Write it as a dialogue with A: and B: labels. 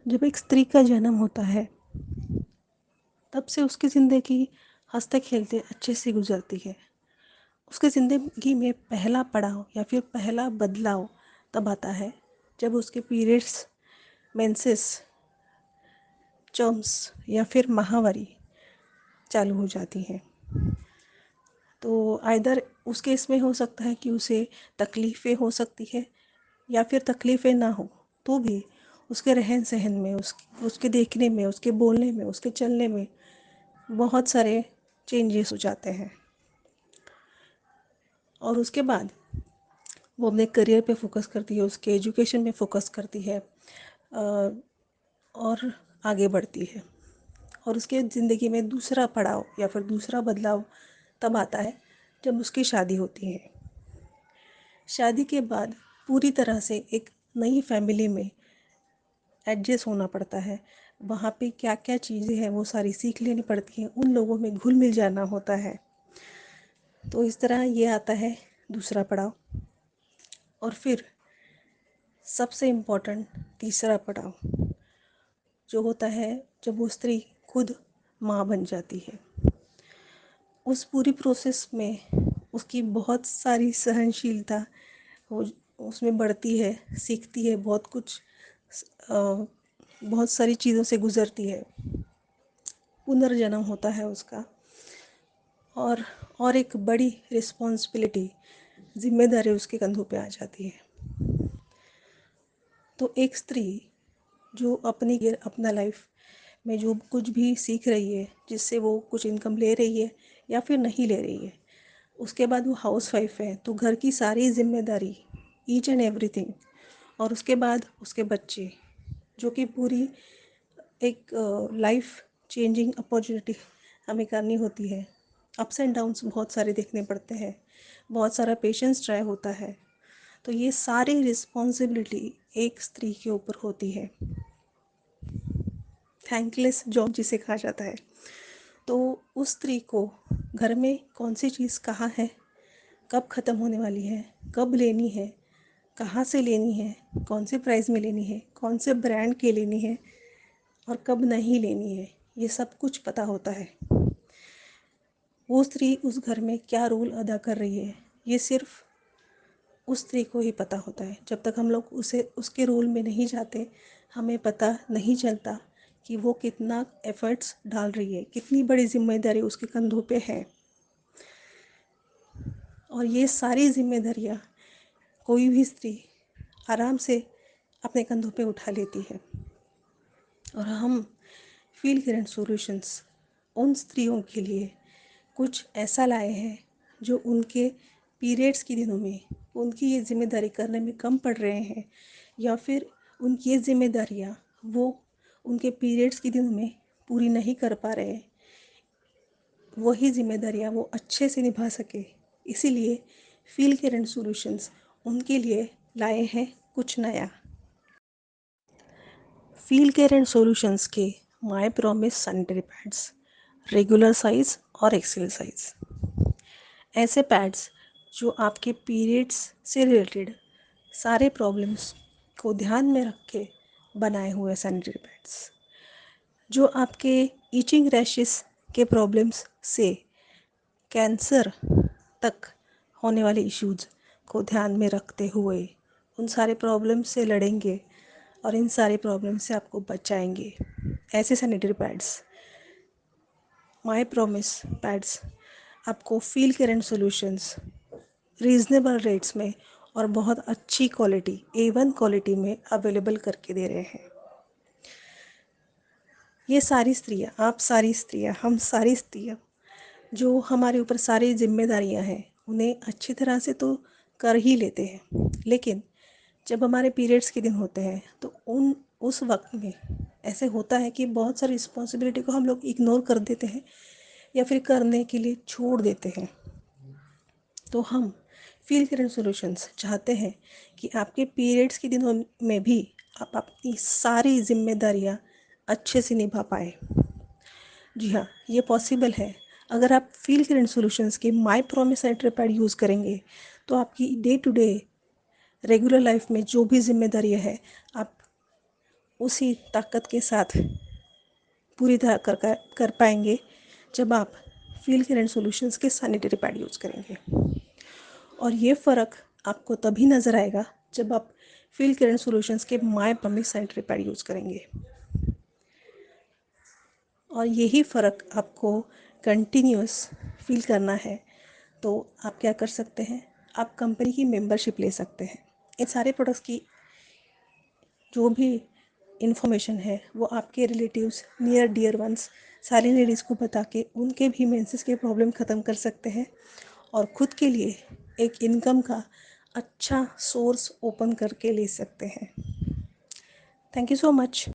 A: जब एक स्त्री का जन्म होता है तब से उसकी ज़िंदगी हंसते खेलते अच्छे से गुजरती है। उसकी ज़िंदगी में पहला पड़ाव या फिर पहला बदलाव तब आता है जब उसके पीरियड्स, मेंसेस, चर्म्स या फिर माहवारी चालू हो जाती हैं। तो आइदर उस केस में हो सकता है कि उसे तकलीफ़ें हो सकती है या फिर तकलीफ़ें ना हो तो भी उसके रहन सहन में, उसके देखने में, उसके बोलने में, उसके चलने में बहुत सारे चेंजेस हो जाते हैं। और उसके बाद वो अपने करियर पे फोकस करती है, उसके एजुकेशन में फोकस करती है और आगे बढ़ती है। और उसके ज़िंदगी में दूसरा पड़ाव या फिर दूसरा बदलाव तब आता है जब उसकी शादी होती है। शादी के बाद पूरी तरह से एक नई फैमिली में एडजस्ट होना पड़ता है। वहाँ पे क्या क्या चीज़ें हैं वो सारी सीख लेनी पड़ती हैं, उन लोगों में घुल मिल जाना होता है। तो इस तरह ये आता है दूसरा पड़ाव। और फिर सबसे इम्पोर्टेंट तीसरा पड़ाव जो होता है जब वो स्त्री खुद माँ बन जाती है। उस पूरी प्रोसेस में उसकी बहुत सारी सहनशीलता वो उसमें बढ़ती है, सीखती है बहुत कुछ, बहुत सारी चीज़ों से गुज़रती है। पुनर्जन्म होता है उसका। और एक बड़ी रिस्पॉन्सिबिलिटी, जिम्मेदारी उसके कंधों पे आ जाती है। तो एक स्त्री जो अपना लाइफ में जो कुछ भी सीख रही है, जिससे वो कुछ इनकम ले रही है या फिर नहीं ले रही है, उसके बाद वो हाउस वाइफ है तो घर की सारी जिम्मेदारी, ईच एंड एवरीथिंग, और उसके बाद उसके बच्चे, जो कि पूरी एक लाइफ चेंजिंग अपॉर्चुनिटी हमें करनी होती है। अप्स एंड डाउन्स बहुत सारे देखने पड़ते हैं, बहुत सारा पेशेंस ट्राई होता है। तो ये सारी रिस्पॉन्सिबिलिटी एक स्त्री के ऊपर होती है। थैंकलेस जॉब जिसे कहा जाता है। तो उस स्त्री को घर में कौन सी चीज़ कहाँ है, कब ख़त्म होने वाली है, कब लेनी है, कहाँ से लेनी है, कौन से प्राइस में लेनी है, कौन से ब्रांड की लेनी है और कब नहीं लेनी है, ये सब कुछ पता होता है। वो स्त्री उस घर में क्या रोल अदा कर रही है, ये सिर्फ उस स्त्री को ही पता होता है। जब तक हम लोग उसके रोल में नहीं जाते, हमें पता नहीं चलता कि वो कितना एफर्ट्स डाल रही है, कितनी बड़ी जिम्मेदारी उसके कंधों पे है। और ये सारी जिम्मेदारियाँ कोई भी स्त्री आराम से अपने कंधों पे उठा लेती है। और हम फील केयर एंड सॉल्यूशंस उन स्त्रियों के लिए कुछ ऐसा लाए हैं जो उनके पीरियड्स के दिनों में उनकी ये जिम्मेदारी करने में कम पड़ रहे हैं, या फिर उनकी ये जिम्मेदारियाँ वो उनके पीरियड्स के दिनों में पूरी नहीं कर पा रहे हैं, वही जिम्मेदारियाँ वो अच्छे से निभा सके। इसीलिए फील केयर एंड सॉल्यूशंस उनके लिए लाए हैं कुछ नया। फील केयर एंड सॉल्यूशंस के my promise sanitary pads, regular size और एक्सेल साइज। ऐसे पैड्स जो आपके पीरियड्स से रिलेटेड सारे प्रॉब्लम्स को ध्यान में रख के बनाए हुए सैनिटरी पैड्स, जो आपके ईचिंग रैशेस के प्रॉब्लम्स से कैंसर तक होने वाले इश्यूज़ को ध्यान में रखते हुए उन सारे प्रॉब्लम से लड़ेंगे और इन सारे प्रॉब्लम से आपको बचाएंगे। ऐसे sanitary pads, my promise pads, आपको feel care and solutions reasonable rates में और बहुत अच्छी क्वालिटी, A1 क्वालिटी में अवेलेबल करके दे रहे हैं। ये सारी स्त्रियाँ, आप सारी स्त्रियाँ, हम सारी स्त्रियाँ जो हमारे ऊपर सारी जिम्मेदारियाँ हैं, उन्हें अच्छी तरह से तो कर ही लेते हैं, लेकिन जब हमारे पीरियड्स के दिन होते हैं तो उस वक्त में ऐसे होता है कि बहुत सारी रिस्पॉन्सिबिलिटी को हम लोग इग्नोर कर देते हैं या फिर करने के लिए छोड़ देते हैं। तो हम फील केयर एंड सॉल्यूशंस चाहते हैं कि आपके पीरियड्स के दिनों में भी आप अपनी सारी जिम्मेदारियां अच्छे से निभा पाए। जी हाँ, ये पॉसिबल है। अगर आप फील केयर एंड सॉल्यूशंस के my promise sanitary pad use करेंगे तो आपकी day to day regular life में जो भी जिम्मेदारियां है, आप उसी ताकत के साथ पूरी तरह कर पाएंगे जब आप फील केयर एंड सॉल्यूशंस के सैनिटरी पैड यूज़ करेंगे। और ये फ़र्क आपको तभी नज़र आएगा जब आप फील केयर एंड सॉल्यूशंस के my promise sanitary pad use करेंगे। और यही फ़र्क आपको कंटिन्यूस फील करना है तो आप क्या कर सकते हैं, आप कंपनी की मेंबरशिप ले सकते हैं। इन सारे प्रोडक्ट्स की जो भी इंफॉर्मेशन है वो आपके रिलेटिव्स, नियर डियर वंस, सारी लेडीज़ को बता के उनके भी मेंसेस के प्रॉब्लम ख़त्म कर सकते हैं और ख़ुद के लिए एक इनकम का अच्छा सोर्स ओपन करके ले सकते हैं। Thank you so much.